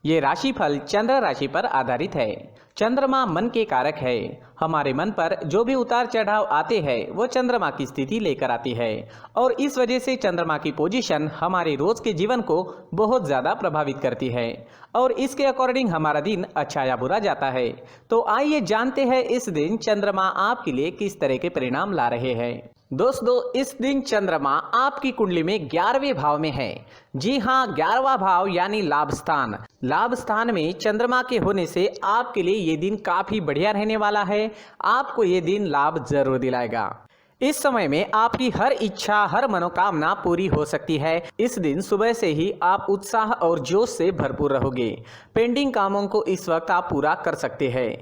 ये राशिफल चंद्र राशि पर आधारित है। चंद्रमा मन के कारक है। हमारे मन पर जो भी उतार चढ़ाव आते हैं वो चंद्रमा की स्थिति लेकर आती है और इस वजह से चंद्रमा की पोजीशन हमारे रोज के जीवन को बहुत ज़्यादा प्रभावित करती है और इसके अकॉर्डिंग हमारा दिन अच्छा या बुरा जाता है। तो आइए जानते हैं इस दिन चंद्रमा आपके लिए किस तरह के परिणाम ला रहे हैं। दोस्तों, इस दिन चंद्रमा आपकी कुंडली में 11वें भाव में है। जी हाँ, 11वां भाव यानी लाभ स्थान। लाभ स्थान में चंद्रमा के होने से आपके लिए ये दिन काफी बढ़िया रहने वाला है। आपको ये दिन लाभ जरूर दिलाएगा। इस समय में आपकी हर इच्छा, हर मनोकामना पूरी हो सकती है। इस दिन सुबह से ही आप उत्साह और जोश से भरपूर रहोगे। पेंडिंग कामों को इस वक्त आप पूरा कर सकते हैं।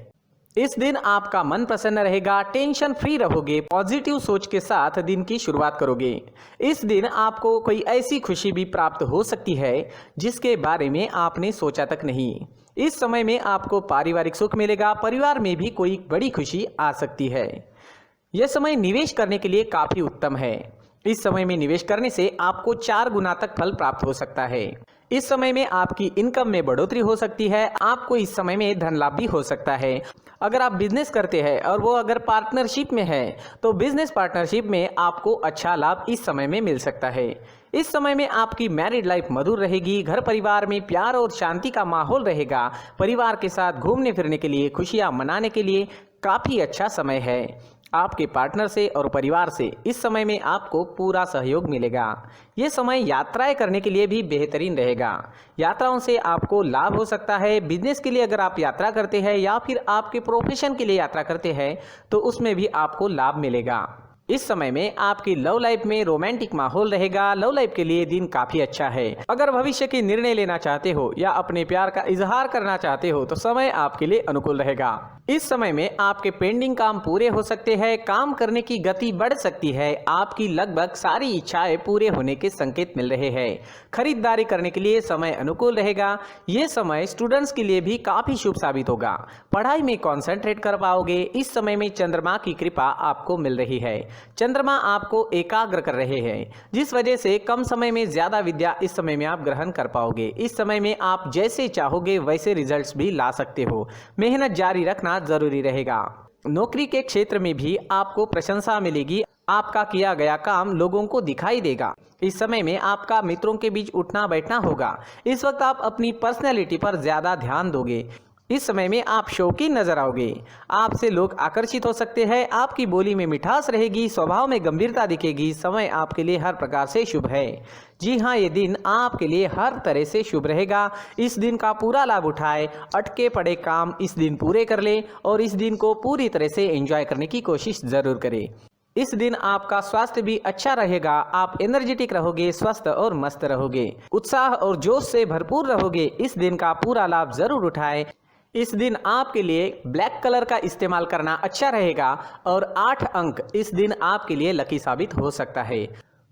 इस दिन आपका मन प्रसन्न रहेगा, टेंशन फ्री रहोगे, पॉजिटिव सोच के साथ दिन की शुरुआत करोगे। इस दिन आपको कोई ऐसी खुशी भी प्राप्त हो सकती है जिसके बारे में आपने सोचा तक नहीं। इस समय में आपको पारिवारिक सुख मिलेगा, परिवार में भी कोई बड़ी खुशी आ सकती है। यह समय निवेश करने के लिए काफी उत्तम है। इस समय में निवेश करने से आपको 4 गुना तक फल प्राप्त हो सकता है। इस समय में आपकी इनकम में बढ़ोतरी हो सकती है। आपको इस समय में धन लाभ भी हो सकता है। अगर आप बिजनेस करते हैं और वो अगर पार्टनरशिप में है तो बिजनेस पार्टनरशिप में आपको अच्छा लाभ इस समय में मिल सकता है। इस समय में आपकी मैरिड लाइफ मधुर रहेगी। घर परिवार में प्यार और शांति का माहौल रहेगा। परिवार के साथ घूमने फिरने के लिए, खुशियां मनाने के लिए काफ़ी अच्छा समय है। आपके पार्टनर से और परिवार से इस समय में आपको पूरा सहयोग मिलेगा। ये समय यात्राएं करने के लिए भी बेहतरीन रहेगा। यात्राओं से आपको लाभ हो सकता है। बिजनेस के लिए अगर आप यात्रा करते हैं या फिर आपके प्रोफेशन के लिए यात्रा करते हैं तो उसमें भी आपको लाभ मिलेगा। इस समय में आपकी लव लाइफ में रोमांटिक माहौल रहेगा। लव लाइफ के लिए दिन काफी अच्छा है। अगर भविष्य के निर्णय लेना चाहते हो या अपने प्यार का इजहार करना चाहते हो तो समय आपके लिए अनुकूल रहेगा। इस समय में आपके पेंडिंग काम पूरे हो सकते हैं। काम करने की गति बढ़ सकती है। आपकी लगभग सारी इच्छाएं पूरे होने के संकेत मिल रहे हैं। खरीदारी करने के लिए समय अनुकूल रहेगा। ये समय स्टूडेंट्स के लिए भी काफी शुभ साबित होगा। पढ़ाई में कॉन्सेंट्रेट कर पाओगे। इस समय में चंद्रमा की कृपा आपको मिल रही है। चंद्रमा आपको एकाग्र कर रहे हैं जिस वजह से कम समय में ज्यादा विद्या इस समय में आप ग्रहण कर पाओगे। इस समय में आप जैसे चाहोगे वैसे रिजल्ट्स भी ला सकते हो। मेहनत जारी रखना जरूरी रहेगा। नौकरी के क्षेत्र में भी आपको प्रशंसा मिलेगी। आपका किया गया काम लोगों को दिखाई देगा। इस समय में आपका मित्रों के बीच उठना बैठना होगा। इस वक्त आप अपनी पर्सनैलिटी पर ज्यादा ध्यान दोगे। इस समय में आप शौकीन नजर आओगे। आपसे लोग आकर्षित हो सकते हैं। आपकी बोली में मिठास रहेगी, स्वभाव में गंभीरता दिखेगी। समय आपके लिए हर प्रकार से शुभ है। जी हाँ, ये दिन आपके लिए हर तरह से शुभ रहेगा। इस दिन का पूरा लाभ उठाए। अटके पड़े काम इस दिन पूरे कर ले और इस दिन को पूरी तरह से एंजॉय करने की कोशिश जरूर करें। इस दिन आपका स्वास्थ्य भी अच्छा रहेगा। आप एनर्जेटिक रहोगे, स्वस्थ और मस्त रहोगे, उत्साह और जोश से भरपूर रहोगे। इस दिन का पूरा लाभ जरूर उठाएं। इस दिन आपके लिए ब्लैक कलर का इस्तेमाल करना अच्छा रहेगा और 8 अंक इस दिन आपके लिए लकी साबित हो सकता है।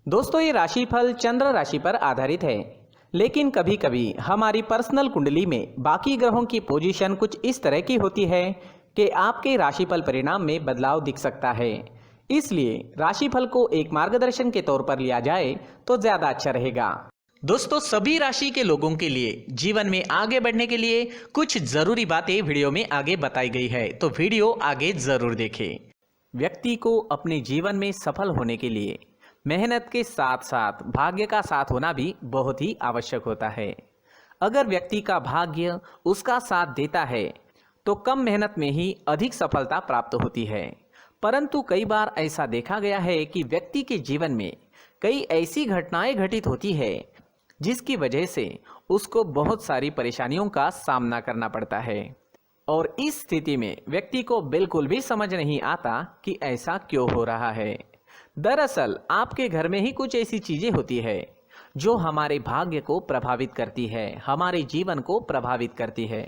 दोस्तों, ये राशिफल चंद्र राशि पर आधारित है, लेकिन कभी कभी हमारी पर्सनल कुंडली में बाकी ग्रहों की पोजीशन कुछ इस तरह की होती है कि आपके राशिफल परिणाम में बदलाव दिख सकता है। इसलिए राशिफल को एक मार्गदर्शन के तौर पर लिया जाए तो ज्यादा अच्छा रहेगा। दोस्तों, सभी राशि के लोगों के लिए जीवन में आगे बढ़ने के लिए कुछ जरूरी बातें वीडियो में आगे बताई गई है, तो वीडियो आगे जरूर देखें। व्यक्ति को अपने जीवन में सफल होने के लिए मेहनत के साथ साथ भाग्य का साथ होना भी बहुत ही आवश्यक होता है। अगर व्यक्ति का भाग्य उसका साथ देता है तो कम मेहनत में ही अधिक सफलता प्राप्त होती है। परंतु कई बार ऐसा देखा गया है कि व्यक्ति के जीवन में कई ऐसी घटनाएं घटित होती है जिसकी वजह से उसको बहुत सारी परेशानियों का सामना करना पड़ता है और इस स्थिति में व्यक्ति को बिल्कुल भी समझ नहीं आता कि ऐसा क्यों हो रहा है। दरअसल आपके घर में ही कुछ ऐसी चीजें होती है जो हमारे भाग्य को प्रभावित करती है, हमारे जीवन को प्रभावित करती है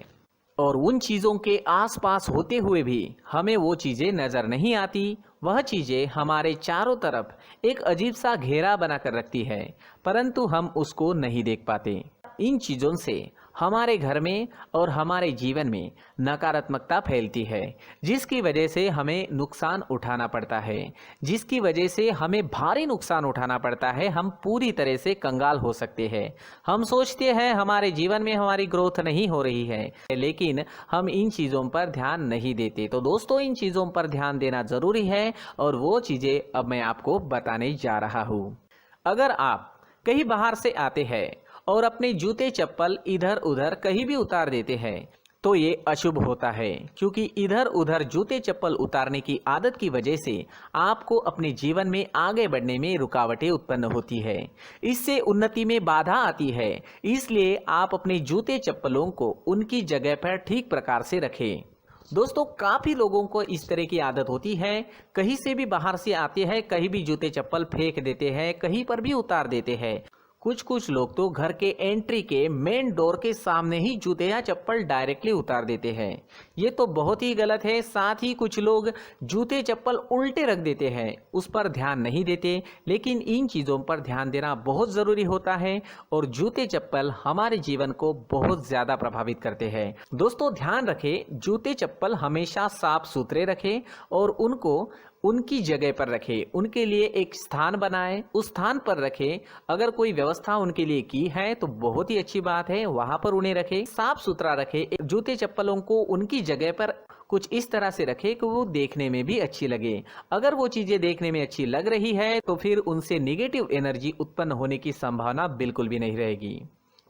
और उन चीज़ों के आसपास होते हुए भी हमें वो चीज़ें नज़र नहीं आती। वह चीज़ें हमारे चारों तरफ एक अजीब सा घेरा बनाकर रखती है, परंतु हम उसको नहीं देख पाते। इन चीज़ों से हमारे घर में और हमारे जीवन में नकारात्मकता फैलती है, जिसकी वजह से हमें नुकसान उठाना पड़ता है, जिसकी वजह से हमें भारी नुकसान उठाना पड़ता है। हम पूरी तरह से कंगाल हो सकते हैं। हम सोचते हैं हमारे जीवन में हमारी ग्रोथ नहीं हो रही है, लेकिन हम इन चीज़ों पर ध्यान नहीं देते। तो दोस्तों, इन चीज़ों पर ध्यान देना ज़रूरी है और वो चीज़ें अब मैं आपको बताने जा रहा हूँ। अगर आप कहीं बाहर से आते हैं और अपने जूते चप्पल इधर उधर कहीं भी उतार देते हैं तो ये अशुभ होता है, क्योंकि इधर उधर जूते चप्पल उतारने की आदत की वजह से आपको अपने जीवन में आगे बढ़ने में रुकावटें उत्पन्न होती है। इससे उन्नति में बाधा आती है। इसलिए आप अपने जूते चप्पलों को उनकी जगह पर ठीक प्रकार से रखें। दोस्तों, काफ़ी लोगों को इस तरह की आदत होती है, कहीं से भी बाहर से आते हैं, कहीं भी जूते चप्पल फेंक देते हैं, कहीं पर भी उतार देते हैं। कुछ लोग तो घर के एंट्री के मेन डोर के सामने ही जूते या चप्पल डायरेक्टली उतार देते हैं। ये तो बहुत ही गलत है। साथ ही कुछ लोग जूते चप्पल उल्टे रख देते हैं, उस पर ध्यान नहीं देते। लेकिन इन चीज़ों पर ध्यान देना बहुत ज़रूरी होता है और जूते चप्पल हमारे जीवन को बहुत ज़्यादा प्रभावित करते हैं। दोस्तों, ध्यान रखें, जूते चप्पल हमेशा साफ सुथरे रखें और उनको उनकी जगह पर रखें। उनके लिए एक स्थान बनाएं, उस स्थान पर रखें। अगर कोई व्यवस्था उनके लिए की है तो बहुत ही अच्छी बात है, वहां पर उन्हें रखें, साफ सुथरा रखें। जूते चप्पलों को उनकी जगह पर कुछ इस तरह से रखें कि वो देखने में भी अच्छी लगे। अगर वो चीजें देखने में अच्छी लग रही है तो फिर उनसे नेगेटिव एनर्जी उत्पन्न होने की संभावना बिल्कुल भी नहीं रहेगी।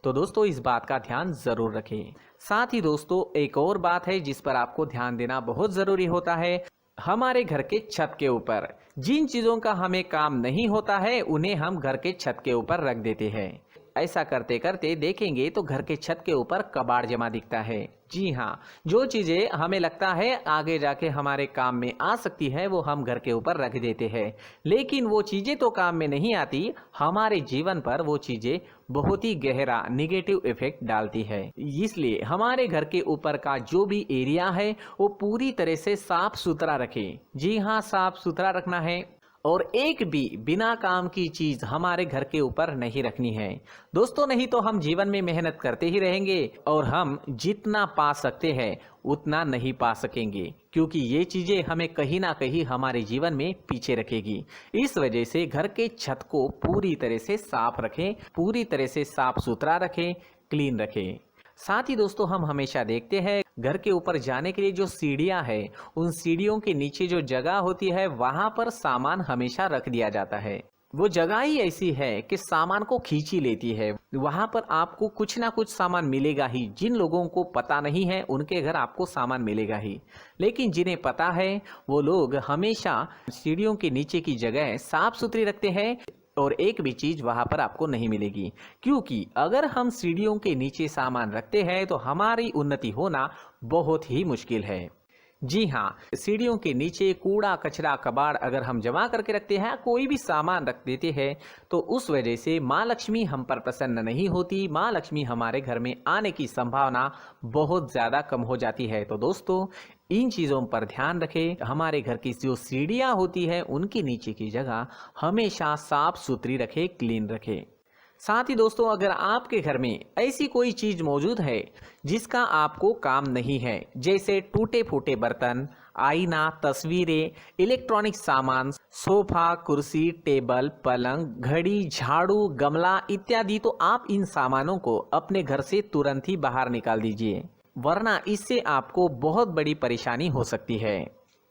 तो दोस्तों, इस बात का ध्यान जरूर रखें। साथ ही दोस्तों, एक और बात है जिस पर आपको ध्यान देना बहुत जरूरी होता है। हमारे घर के छत के ऊपर जिन चीज़ों का हमें काम नहीं होता है उन्हें हम घर के छत के ऊपर रख देते हैं। ऐसा करते करते देखेंगे तो घर के छत के ऊपर कबाड़ जमा दिखता है। जी हाँ, जो चीज़ें हमें लगता है आगे जाके हमारे काम में आ सकती है वो हम घर के ऊपर रख देते हैं, लेकिन वो चीज़ें तो काम में नहीं आती। हमारे जीवन पर वो चीज़ें बहुत ही गहरा निगेटिव इफेक्ट डालती है। इसलिए हमारे घर के ऊपर का जो भी एरिया है वो पूरी तरह से साफ सुथरा रखें। जी हाँ, साफ सुथरा रखना है और एक भी बिना काम की चीज हमारे घर के ऊपर नहीं रखनी है। दोस्तों, नहीं तो हम जीवन में मेहनत करते ही रहेंगे और हम जितना पा सकते हैं उतना नहीं पा सकेंगे, क्योंकि ये चीजें हमें कहीं ना कहीं हमारे जीवन में पीछे रखेगी। इस वजह से घर के छत को पूरी तरह से साफ रखें, पूरी तरह से साफ सुथरा रखें, क्लीन रखें। साथ ही दोस्तों, हम हमेशा देखते हैं घर के ऊपर जाने के लिए जो सीढ़ियां है, उन सीढ़ियों के नीचे जो जगह होती है वहां पर सामान हमेशा रख दिया जाता है। वो जगह ही ऐसी है कि सामान को खींची लेती है। वहां पर आपको कुछ ना कुछ सामान मिलेगा ही। जिन लोगों को पता नहीं है उनके घर आपको सामान मिलेगा ही, लेकिन जिन्हें पता है वो लोग हमेशा सीढ़ियों के नीचे की जगह साफ सुथरी रखते हैं और एक भी चीज वहां पर आपको नहीं मिलेगी। क्योंकि अगर हम सीढ़ियों के नीचे सामान रखते हैं तो हमारी उन्नति होना बहुत ही मुश्किल है। जी हाँ, सीढ़ियों के नीचे कूड़ा कचरा कबाड़ अगर हम जमा करके रखते हैं, कोई भी सामान रख देते हैं, तो उस वजह से माँ लक्ष्मी हम पर प्रसन्न नहीं होती। माँ लक्ष्मी हमारे घर में आने की संभावना बहुत ज़्यादा कम हो जाती है। तो दोस्तों, इन चीज़ों पर ध्यान रखें। हमारे घर की जो सीढ़ियाँ होती है उनके नीचे की जगह हमेशा साफ सुथरी रखें, क्लीन रखें। साथ ही दोस्तों, अगर आपके घर में ऐसी कोई चीज मौजूद है जिसका आपको काम नहीं है, जैसे टूटे फूटे बर्तन, आईना, तस्वीरें, इलेक्ट्रॉनिक सामान, सोफा, कुर्सी, टेबल, पलंग, घड़ी, झाड़ू, गमला इत्यादि, तो आप इन सामानों को अपने घर से तुरंत ही बाहर निकाल दीजिए, वरना इससे आपको बहुत बड़ी परेशानी हो सकती है।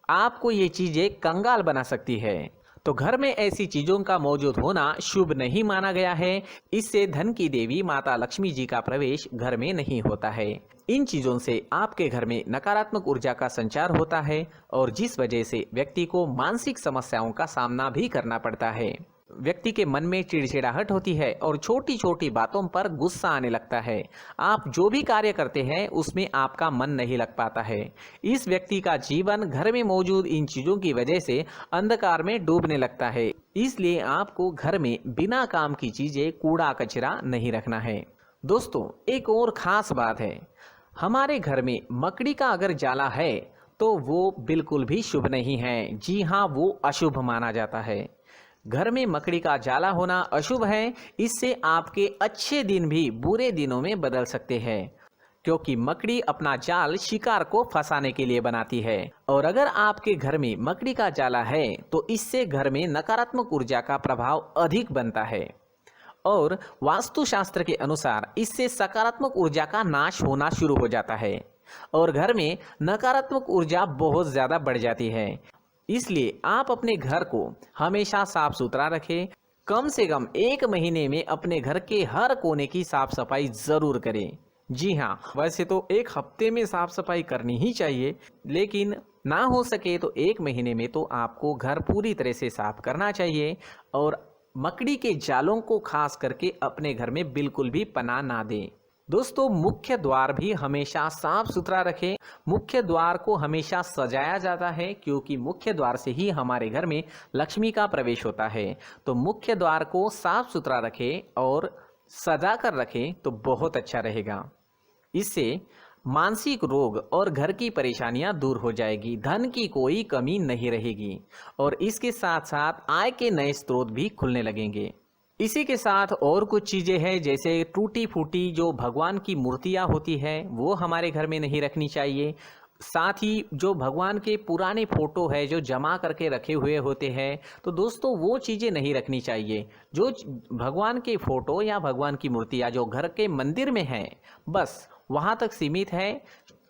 आपको ये चीजें कंगाल बना सकती है। तो घर में ऐसी चीजों का मौजूद होना शुभ नहीं माना गया है। इससे धन की देवी माता लक्ष्मी जी का प्रवेश घर में नहीं होता है। इन चीजों से आपके घर में नकारात्मक ऊर्जा का संचार होता है और जिस वजह से व्यक्ति को मानसिक समस्याओं का सामना भी करना पड़ता है। व्यक्ति के मन में चिड़चिड़ाहट होती है और छोटी छोटी बातों पर गुस्सा आने लगता है। आप जो भी कार्य करते हैं उसमें आपका मन नहीं लग पाता है। इस व्यक्ति का जीवन घर में मौजूद इन चीजों की वजह से अंधकार में डूबने लगता है। इसलिए आपको घर में बिना काम की चीजें, कूड़ा कचरा नहीं रखना है। दोस्तों, एक और खास बात है, हमारे घर में मकड़ी का अगर जाला है तो वो बिल्कुल भी शुभ नहीं है। जी हाँ, वो अशुभ माना जाता है। घर में मकड़ी का जाला होना अशुभ है। इससे आपके अच्छे दिन भी बुरे दिनों में बदल सकते हैं, क्योंकि मकड़ी अपना जाल शिकार को फंसाने के लिए बनाती है। और अगर आपके घर में मकड़ी का जाला है तो इससे घर में नकारात्मक ऊर्जा का प्रभाव अधिक बनता है और वास्तुशास्त्र के अनुसार इससे सकारात्मक ऊर्जा का नाश होना शुरू हो जाता है और घर में नकारात्मक ऊर्जा बहुत ज़्यादा बढ़ जाती है। इसलिए आप अपने घर को हमेशा साफ सुथरा रखें। कम से कम 1 महीने में अपने घर के हर कोने की साफ सफाई ज़रूर करें। जी हाँ, वैसे तो 1 हफ्ते में साफ सफाई करनी ही चाहिए, लेकिन ना हो सके तो 1 महीने में तो आपको घर पूरी तरह से साफ करना चाहिए और मकड़ी के जालों को खास करके अपने घर में बिल्कुल भी पनाह ना दें। दोस्तों, मुख्य द्वार भी हमेशा साफ सुथरा रखें। मुख्य द्वार को हमेशा सजाया जाता है, क्योंकि मुख्य द्वार से ही हमारे घर में लक्ष्मी का प्रवेश होता है। तो मुख्य द्वार को साफ सुथरा रखें और सजा कर रखें तो बहुत अच्छा रहेगा। इससे मानसिक रोग और घर की परेशानियां दूर हो जाएगी, धन की कोई कमी नहीं रहेगी और इसके साथ साथ आय के नए स्रोत भी खुलने लगेंगे। इसी के साथ और कुछ चीज़ें हैं, जैसे टूटी फूटी जो भगवान की मूर्तियां होती है वो हमारे घर में नहीं रखनी चाहिए। साथ ही जो भगवान के पुराने फोटो है जो जमा करके रखे हुए होते हैं, तो दोस्तों वो चीज़ें नहीं रखनी चाहिए। जो भगवान के फोटो या भगवान की मूर्तियाँ जो घर के मंदिर में हैं, बस वहाँ तक सीमित है।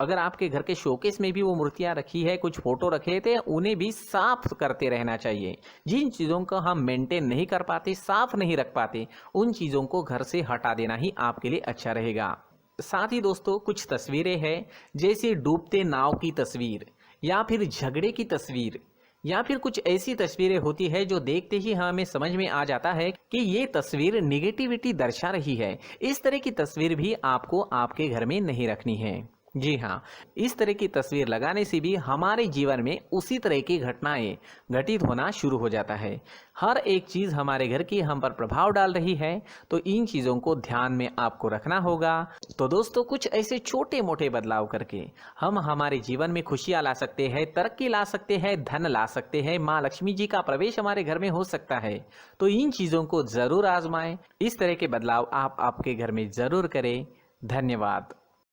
अगर आपके घर के शोकेस में भी वो मूर्तियाँ रखी है, कुछ फोटो रखे थे, उन्हें भी साफ करते रहना चाहिए। जिन चीज़ों को हम मेंटेन नहीं कर पाते, साफ नहीं रख पाते, उन चीज़ों को घर से हटा देना ही आपके लिए अच्छा रहेगा। साथ ही दोस्तों, कुछ तस्वीरें हैं, जैसे डूबते नाव की तस्वीर या फिर झगड़े की तस्वीर या फिर कुछ ऐसी तस्वीरें होती है जो देखते ही हमें समझ में आ जाता है कि ये तस्वीर निगेटिविटी दर्शा रही है। इस तरह की तस्वीर भी आपको आपके घर में नहीं रखनी है। जी हाँ, इस तरह की तस्वीर लगाने से भी हमारे जीवन में उसी तरह की घटनाएं घटित होना शुरू हो जाता है। हर एक चीज़ हमारे घर की हम पर प्रभाव डाल रही है, तो इन चीज़ों को ध्यान में आपको रखना होगा। तो दोस्तों, कुछ ऐसे छोटे मोटे बदलाव करके हम हमारे जीवन में खुशियाँ ला सकते हैं, तरक्की ला सकते हैं, धन ला सकते हैं, माँ लक्ष्मी जी का प्रवेश हमारे घर में हो सकता है। तो इन चीज़ों को ज़रूर आजमाएं। इस तरह के बदलाव आप आपके घर में ज़रूर करें। धन्यवाद।